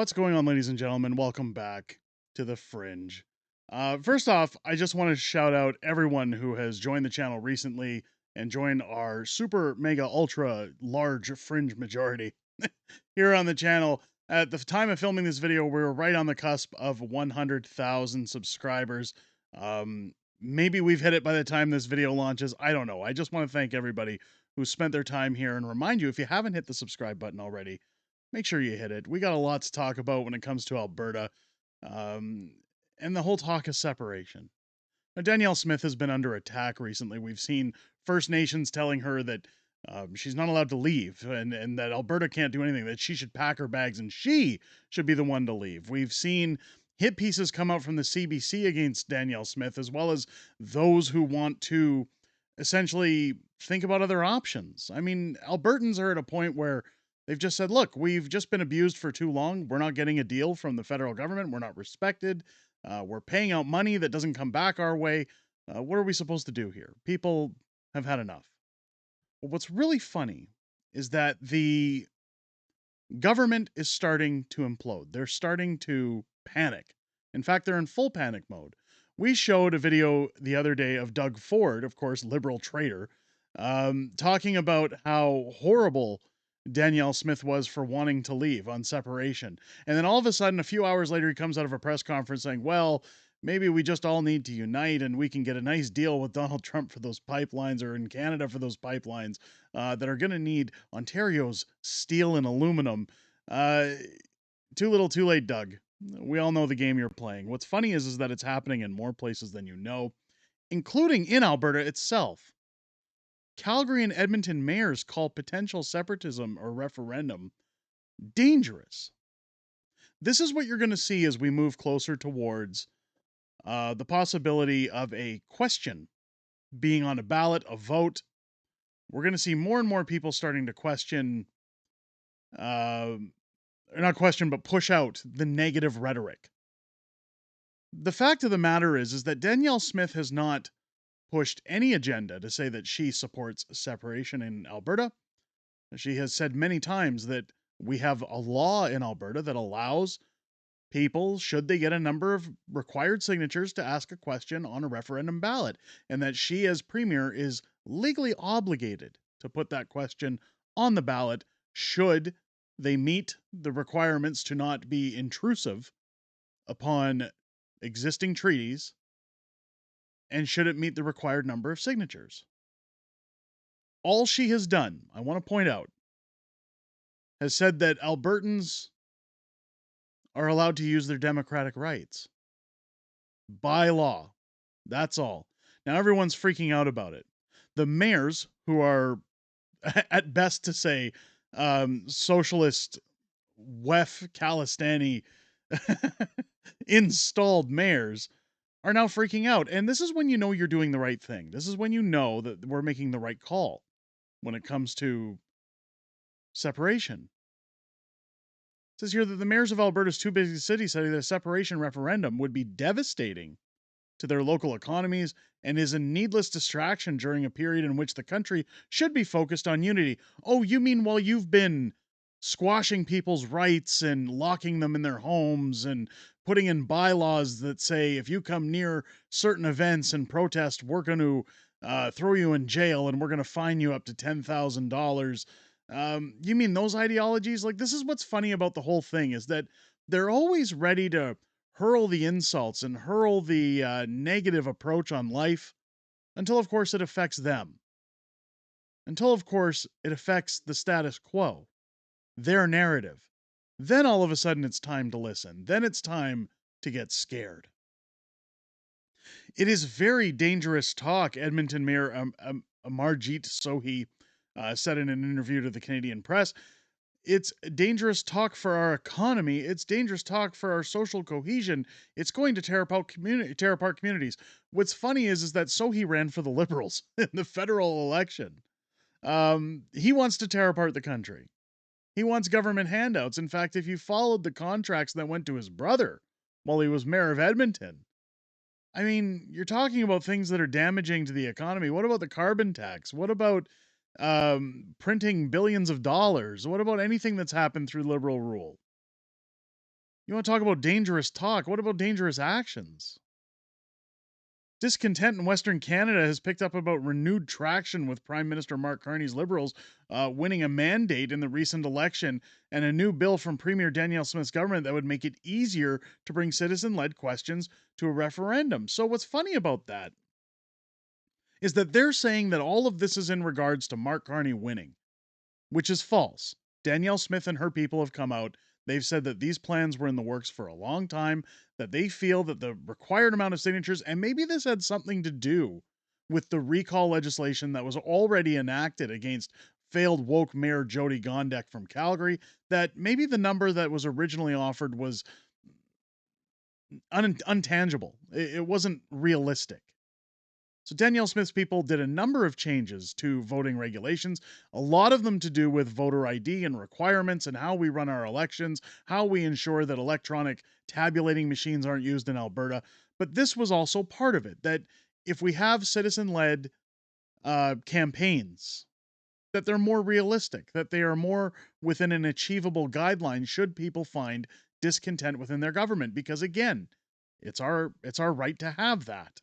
What's going on, ladies and gentlemen? Welcome back to the Fringe. First off, I just want to shout out everyone who has joined the channel recently and joined our super mega ultra large Fringe majority here on the channel. At the time of filming this video, we were right on the cusp of 100,000 subscribers. Maybe we've hit it by the time this video launches. I don't know. I just want to thank everybody who spent their time here and remind you, if you haven't hit the subscribe button already, make sure you hit it. We got a lot to talk about when it comes to Alberta, um, and the whole talk of separation. Now, Danielle Smith has been under attack recently. We've seen First Nations telling her that she's not allowed to leave, and that Alberta can't do anything, that she should pack her bags and she should be the one to leave. We've seen hit pieces come out from the CBC against Danielle Smith, as well as those who want to essentially think about other options. I mean, Albertans are at a point where they've just said, look, we've just been abused for too long. We're not getting a deal from the federal government. We're not respected. We're paying out money that doesn't come back our way. What are we supposed to do here? People have had enough. Well, what's really funny is that the government is starting to implode. They're starting to panic. In fact, they're in full panic mode. We showed a video the other day of Doug Ford, of course, liberal traitor, talking about how horrible Danielle Smith was for wanting to leave on separation. And then all of a sudden, a few hours later, he comes out of a press conference saying, well, maybe we just all need to unite and we can get a nice deal with Donald Trump for those pipelines, or in Canada for those pipelines that are going to need Ontario's steel and aluminum. Too little, too late, Doug. We all know the game you're playing. What's funny is that it's happening in more places than you know, including in Alberta itself. Calgary and Edmonton mayors call potential separatism or referendum dangerous. This is what you're going to see as we move closer towards the possibility of a question being on a ballot, a vote. We're going to see more and more people starting to question, not question, but push out the negative rhetoric. The fact of the matter is that Danielle Smith has not pushed any agenda to say that she supports separation in Alberta. She has said many times that we have a law in Alberta that allows people, should they get a number of required signatures, to ask a question on a referendum ballot, and that she, as premier, is legally obligated to put that question on the ballot should they meet the requirements to not be intrusive upon existing treaties, and should it meet the required number of signatures. All she has done, I want to point out, has said that Albertans are allowed to use their democratic rights by law. That's all. Now everyone's freaking out about it. The mayors, who are at best to say socialist WEF Kalistani installed mayors, are now freaking out. And this is when you know you're doing the right thing. This is when you know that we're making the right call when it comes to separation. It says here that the mayors of Alberta's two biggest cities said that a separation referendum would be devastating to their local economies and is a needless distraction during a period in which the country should be focused on unity. Oh, you mean while you've been squashing people's rights and locking them in their homes and putting in bylaws that say if you come near certain events and protest, we're going to throw you in jail and we're going to fine you up to $10,000. You mean those ideologies? Like, this is what's funny about the whole thing, is that they're always ready to hurl the insults and hurl the negative approach on life until, of course, it affects them. Until, of course, it affects the status quo, their narrative. Then all of a sudden it's time to listen. Then it's time to get scared. It is very dangerous talk, Edmonton Mayor Amarjeet Sohi said in an interview to the Canadian Press. It's dangerous talk for our economy. It's dangerous talk for our social cohesion. It's going to tear apart communities. What's funny is that Sohi ran for the Liberals in the federal election. He wants to tear apart the country. He wants government handouts. In fact, if you followed the contracts that went to his brother while he was mayor of Edmonton, I mean, you're talking about things that are damaging to the economy. What about the carbon tax? What about printing billions of dollars? What about anything that's happened through liberal rule? You want to talk about dangerous talk? What about dangerous actions? Discontent in Western Canada has picked up about renewed traction with Prime Minister Mark Carney's Liberals winning a mandate in the recent election and a new bill from Premier Danielle Smith's government that would make it easier to bring citizen led questions to a referendum. So, what's funny about that is that they're saying that all of this is in regards to Mark Carney winning, which is false. Danielle Smith and her people have come out. They've said that these plans were in the works for a long time, that they feel that the required amount of signatures, and maybe this had something to do with the recall legislation that was already enacted against failed woke Mayor Jody Gondek from Calgary, that maybe the number that was originally offered was untangible. It wasn't realistic. So Danielle Smith's people did a number of changes to voting regulations, a lot of them to do with voter ID and requirements and how we run our elections, how we ensure that electronic tabulating machines aren't used in Alberta. But this was also part of it, that if we have citizen-led campaigns, that they're more realistic, that they are more within an achievable guideline should people find discontent within their government. Because again, it's our right to have that.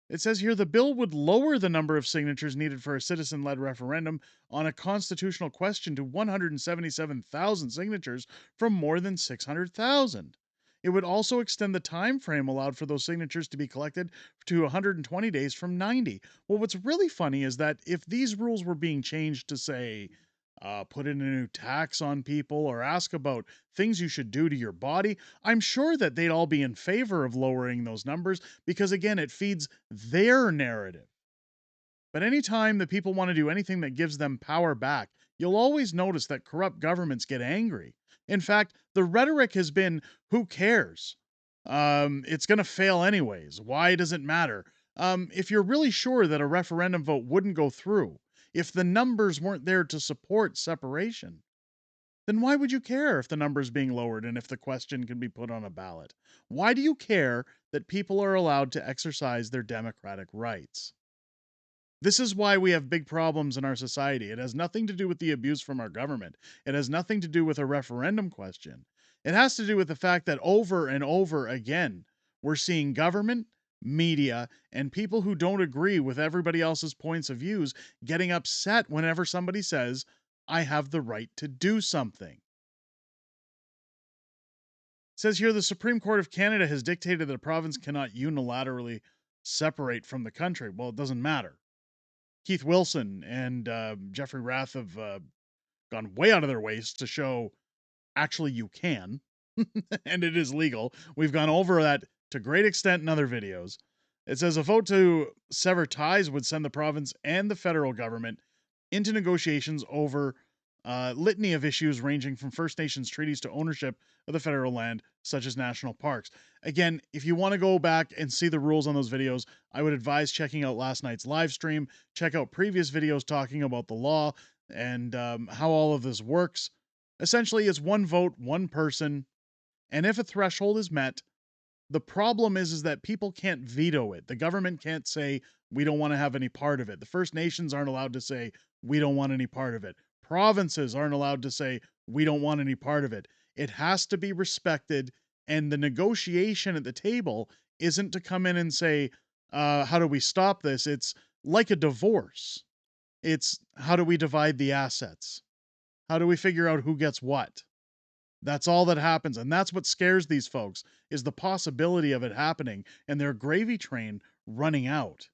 It says here the bill would lower the number of signatures needed for a citizen led referendum on a constitutional question to 177,000 signatures from more than 600,000. It would also extend the time frame allowed for those signatures to be collected to 120 days from 90. Well, what's really funny is that if these rules were being changed to say, put in a new tax on people or ask about things you should do to your body, I'm sure that they'd all be in favor of lowering those numbers because, again, it feeds their narrative. But anytime that people want to do anything that gives them power back, you'll always notice that corrupt governments get angry. In fact, the rhetoric has been, who cares? It's going to fail anyways. Why does it matter? If you're really sure that a referendum vote wouldn't go through, if the numbers weren't there to support separation, then why would you care if the number's being lowered and if the question can be put on a ballot? Why do you care that people are allowed to exercise their democratic rights? This is why we have big problems in our society. It has nothing to do with the abuse from our government. It has nothing to do with a referendum question. It has to do with the fact that over and over again, we're seeing government, media, and people who don't agree with everybody else's points of views getting upset whenever somebody says, I have the right to do something. It says here the Supreme Court of Canada has dictated that a province cannot unilaterally separate from the country. Well, it doesn't matter. Keith Wilson and Jeffrey Rath have gone way out of their ways to show actually you can, and it is legal. We've gone over that to great extent in other videos. It says a vote to sever ties would send the province and the federal government into negotiations over litany of issues ranging from First Nations treaties to ownership of the federal land, such as national parks. Again, if you want to go back and see the rules on those videos, I would advise checking out last night's live stream. Check out previous videos talking about the law and how all of this works. Essentially, it's one vote, one person, and if a threshold is met, the problem is that people can't veto it. The government can't say, we don't want to have any part of it. The First Nations aren't allowed to say, we don't want any part of it. Provinces aren't allowed to say, we don't want any part of it. It has to be respected, and the negotiation at the table isn't to come in and say, how do we stop this? It's like a divorce. It's how do we divide the assets? How do we figure out who gets what? That's all that happens, and that's what scares these folks, is the possibility of it happening and their gravy train running out.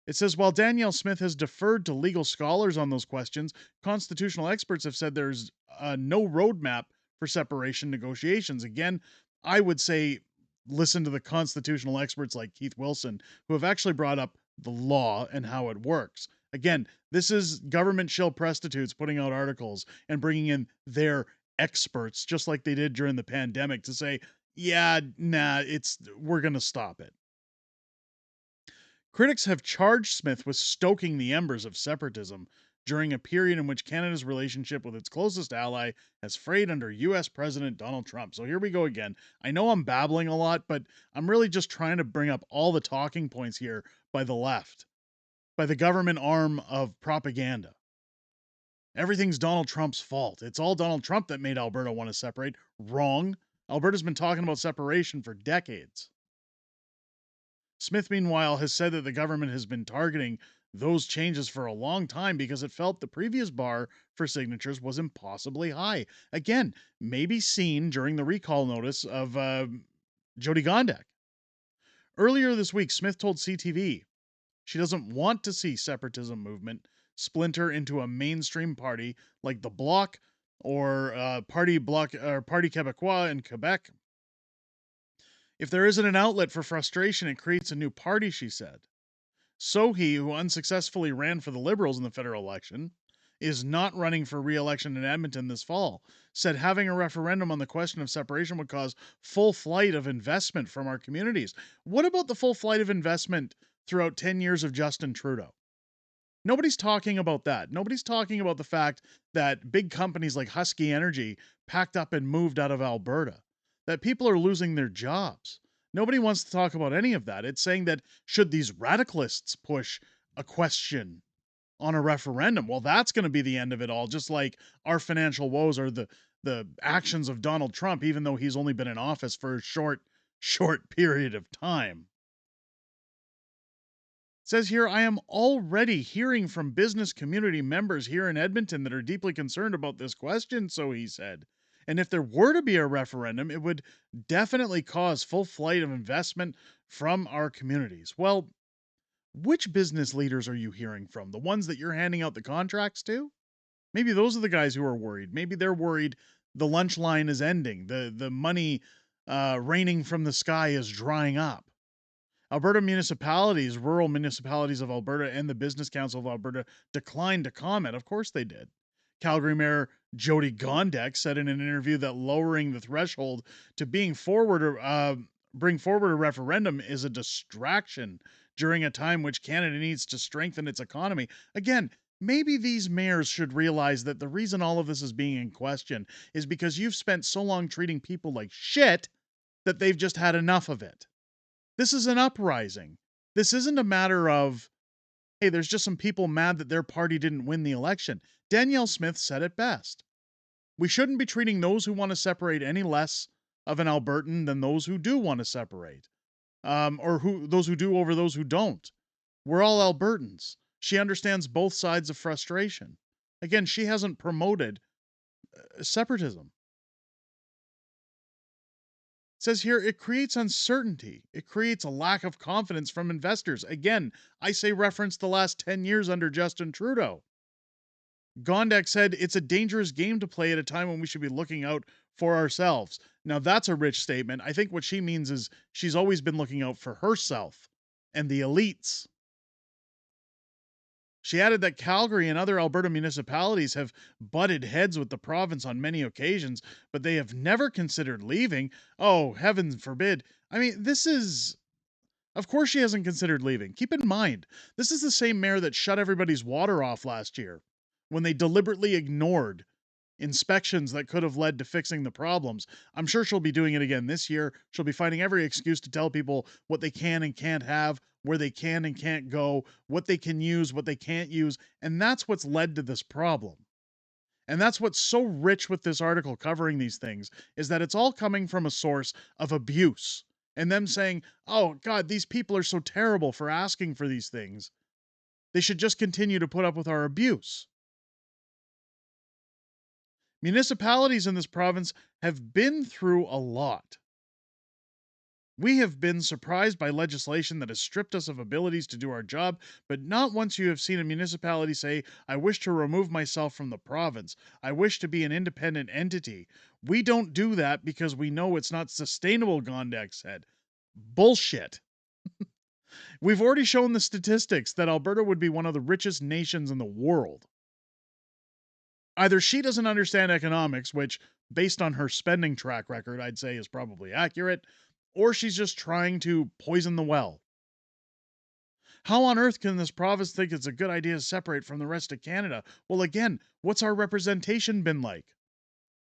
It says, while Danielle Smith has deferred to legal scholars on those questions, constitutional experts have said there's no roadmap for separation negotiations. Again, I would say listen to the constitutional experts like Keith Wilson, who have actually brought up the law and how it works. Again, this is government shill prostitutes putting out articles and bringing in their experts, just like they did during the pandemic, to say, yeah, nah, we're going to stop it. Critics have charged Smith with stoking the embers of separatism during a period in which Canada's relationship with its closest ally has frayed under US President Donald Trump. So here we go again. I know I'm babbling a lot, but I'm really just trying to bring up all the talking points here by the left, by the government arm of propaganda. Everything's Donald Trump's fault. It's all Donald Trump that made Alberta want to separate. Wrong. Alberta's been talking about separation for decades. Smith, meanwhile, has said that the government has been targeting those changes for a long time because it felt the previous bar for signatures was impossibly high. Again, maybe seen during the recall notice of Jyoti Gondek. Earlier this week, Smith told CTV she doesn't want to see separatism movement splinter into a mainstream party like the Bloc or Parti Québécois in Quebec. If there isn't an outlet for frustration, it creates a new party, she said. Sohi, who unsuccessfully ran for the Liberals in the federal election, is not running for re-election in Edmonton this fall, said having a referendum on the question of separation would cause full flight of investment from our communities. What about the full flight of investment throughout 10 years of Justin Trudeau? Nobody's talking about that. Nobody's talking about the fact that big companies like Husky Energy packed up and moved out of Alberta, that people are losing their jobs. Nobody wants to talk about any of that. It's saying that should these radicalists push a question on a referendum, well, that's going to be the end of it all, just like our financial woes are the actions of Donald Trump, even though he's only been in office for a short period of time. It says here, I am already hearing from business community members here in Edmonton that are deeply concerned about this question, so he said. And if there were to be a referendum, it would definitely cause full flight of investment from our communities. Well, which business leaders are you hearing from? The ones that you're handing out the contracts to? Maybe those are the guys who are worried. Maybe they're worried the lunch line is ending, the money raining from the sky is drying up. Alberta municipalities, rural municipalities of Alberta, and the Business Council of Alberta declined to comment. Of course they did. Calgary Mayor Jyoti Gondek said in an interview that lowering the threshold to bring forward a referendum is a distraction during a time which Canada needs to strengthen its economy. Again, maybe these mayors should realize that the reason all of this is being in question is because you've spent so long treating people like shit that they've just had enough of it. This is an uprising. This isn't a matter of, hey, there's just some people mad that their party didn't win the election. Danielle Smith said it best. We shouldn't be treating those who want to separate any less of an Albertan than those who do want to separate, or those who do over those who don't. We're all Albertans. She understands both sides of frustration. Again, she hasn't promoted separatism. It says here, it creates uncertainty. It creates a lack of confidence from investors. Again, I say reference the last 10 years under Justin Trudeau. Gondek said, it's a dangerous game to play at a time when we should be looking out for ourselves. Now, that's a rich statement. I think what she means is she's always been looking out for herself and the elites. She added that Calgary and other Alberta municipalities have butted heads with the province on many occasions, but they have never considered leaving. Oh, heaven forbid. I mean, of course she hasn't considered leaving. Keep in mind, this is the same mayor that shut everybody's water off last year when they deliberately ignored inspections that could have led to fixing the problems. I'm sure she'll be doing it again this year. She'll be finding every excuse to tell people what they can and can't have, where they can and can't go, what they can use, what they can't use. And that's what's led to this problem. And that's what's so rich with this article covering these things, is that it's all coming from a source of abuse. And them saying, oh, God, these people are so terrible for asking for these things. They should just continue to put up with our abuse. Municipalities in this province have been through a lot. We have been surprised by legislation that has stripped us of abilities to do our job, but not once you have seen a municipality say, I wish to remove myself from the province. I wish to be an independent entity. We don't do that because we know it's not sustainable, Gondek said. Bullshit. We've already shown the statistics that Alberta would be one of the richest nations in the world. Either she doesn't understand economics, which, based on her spending track record, I'd say is probably accurate, or she's just trying to poison the well. How on earth can this province think it's a good idea to separate from the rest of Canada? Well, again, what's our representation been like?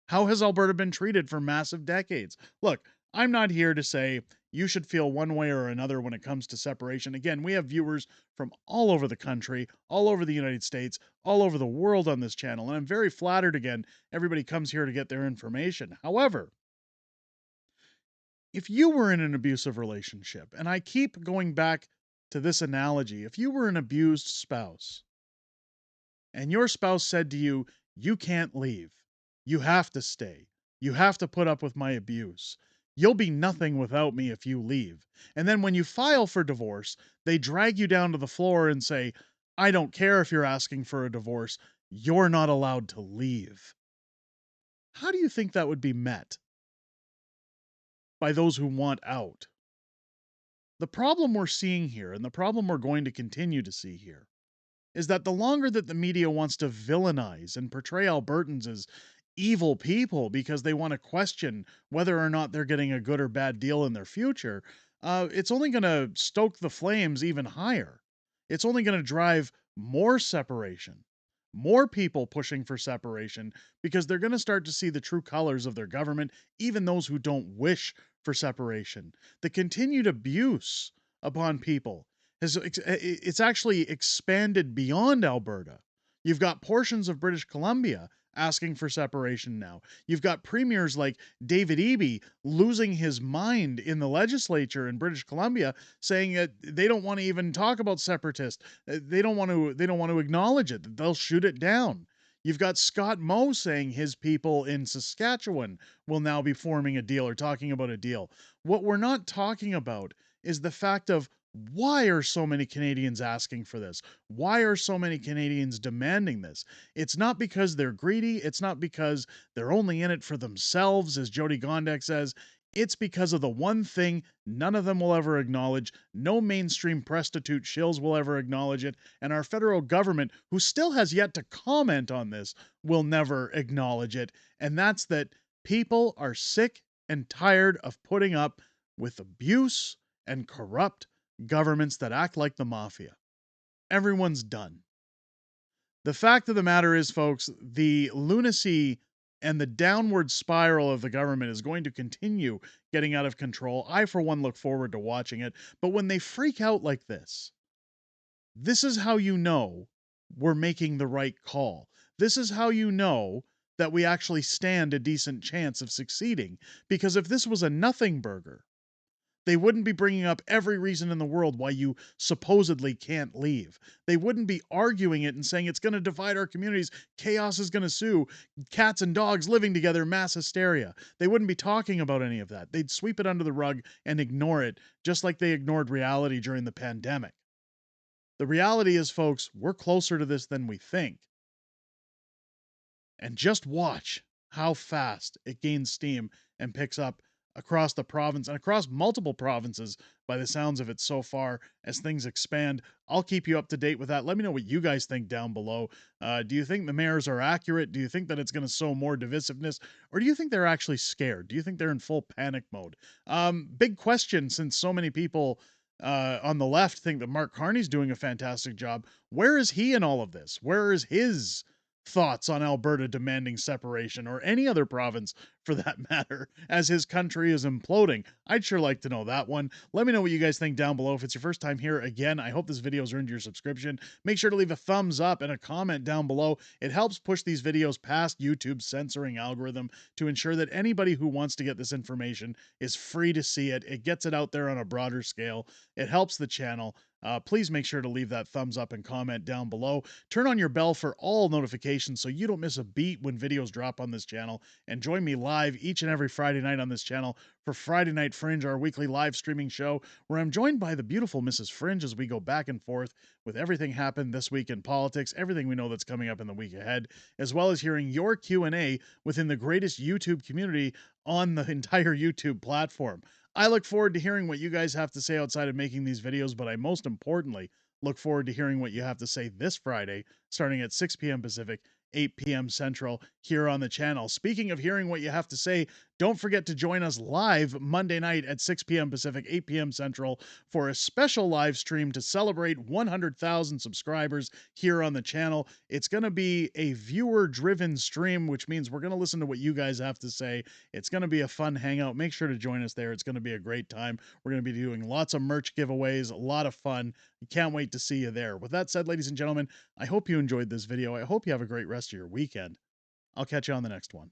How has Alberta been treated for massive decades? Look, I'm not here to say you should feel one way or another when it comes to separation. Again, we have viewers from all over the country, all over the United States, all over the world on this channel, and I'm very flattered again. Everybody comes here to get their information. However, if you were in an abusive relationship, and I keep going back to this analogy, if you were an abused spouse and your spouse said to you, you can't leave, you have to stay, you have to put up with my abuse, you'll be nothing without me if you leave. And then when you file for divorce, they drag you down to the floor and say, I don't care if you're asking for a divorce, you're not allowed to leave. How do you think that would be met by those who want out? The problem we're seeing here, and the problem we're going to continue to see here, is that the longer that the media wants to villainize and portray Albertans as evil people because they want to question whether or not they're getting a good or bad deal in their future, it's only going to stoke the flames even higher. It's only going to drive more separation, more people pushing for separation, because they're going to start to see the true colors of their government, even those who don't wish for separation. The continued abuse upon people it's actually expanded beyond Alberta. You've got portions of British Columbia asking for separation now. You've got premiers like David Eby losing his mind in the legislature in British Columbia, saying that they don't want to even talk about separatists. They don't want to acknowledge it. They'll shoot it down. You've got Scott Moe saying his people in Saskatchewan will now be forming a deal or talking about a deal. What we're not talking about is the fact of why are so many Canadians asking for this? Why are so many Canadians demanding this? It's not because they're greedy. It's not because they're only in it for themselves, as Jody Gondek says. It's because of the one thing none of them will ever acknowledge. No mainstream prostitute shills will ever acknowledge it. And our federal government, who still has yet to comment on this, will never acknowledge it. And that's that people are sick and tired of putting up with abuse and corrupt governments that act like the mafia. Everyone's done. The fact of the matter is, folks, the lunacy and the downward spiral of the government is going to continue getting out of control. I, for one, look forward to watching it. But when they freak out like this is how you know we're making the right call. This is how you know that we actually stand a decent chance of succeeding. Because if this was a nothing burger, they wouldn't be bringing up every reason in the world why you supposedly can't leave. They wouldn't be arguing it and saying it's going to divide our communities, chaos is going to ensue, cats and dogs living together, mass hysteria. They wouldn't be talking about any of that. They'd sweep it under the rug and ignore it, just like they ignored reality during the pandemic. The reality is, folks, we're closer to this than we think. And just watch how fast it gains steam and picks up across the province and across multiple provinces by the sounds of it so far as things expand. I'll keep you up to date with that. Let me know what you guys think down below. Do you think the mayors are accurate? Do you think that it's going to sow more divisiveness? Or do you think they're actually scared? Do you think they're in full panic mode? Big question, since so many people on the left think that Mark Carney's doing a fantastic job. Where is he in all of this? Where is his thoughts on Alberta demanding separation, or any other province for that matter, as his country is imploding? I'd sure like to know that one. Let me know what you guys think down below. If it's your first time here, again, I hope this video's earned your subscription. Make sure to leave a thumbs up and a comment down below. It helps push these videos past YouTube's censoring algorithm to ensure that anybody who wants to get this information is free to see it. It gets it out there on a broader scale. It helps the channel. Please make sure to leave that thumbs up and comment down below. Turn on your bell for all notifications so you don't miss a beat when videos drop on this channel. And join me live each and every Friday night on this channel for Friday Night Fringe, our weekly live streaming show, where I'm joined by the beautiful Mrs. Fringe as we go back and forth with everything happened this week in politics, everything we know that's coming up in the week ahead, as well as hearing your Q&A within the greatest YouTube community on the entire YouTube platform. I look forward to hearing what you guys have to say outside of making these videos, but I most importantly look forward to hearing what you have to say this Friday, starting at 6 p.m. Pacific, 8 p.m. Central, here on the channel. Speaking of hearing what you have to say, Don't forget to join us live Monday night at 6 p.m. Pacific, 8 p.m. Central for a special live stream to celebrate 100,000 subscribers here on the channel. It's going to be a viewer driven stream, which means we're going to listen to what you guys have to say. It's going to be a fun hangout. Make sure to join us there. It's going to be a great time. We're going to be doing lots of merch giveaways, a lot of fun. Can't wait to see you there. With that said, ladies and gentlemen, I hope you enjoyed this video. I hope you have a great rest of your weekend. I'll catch you on the next one.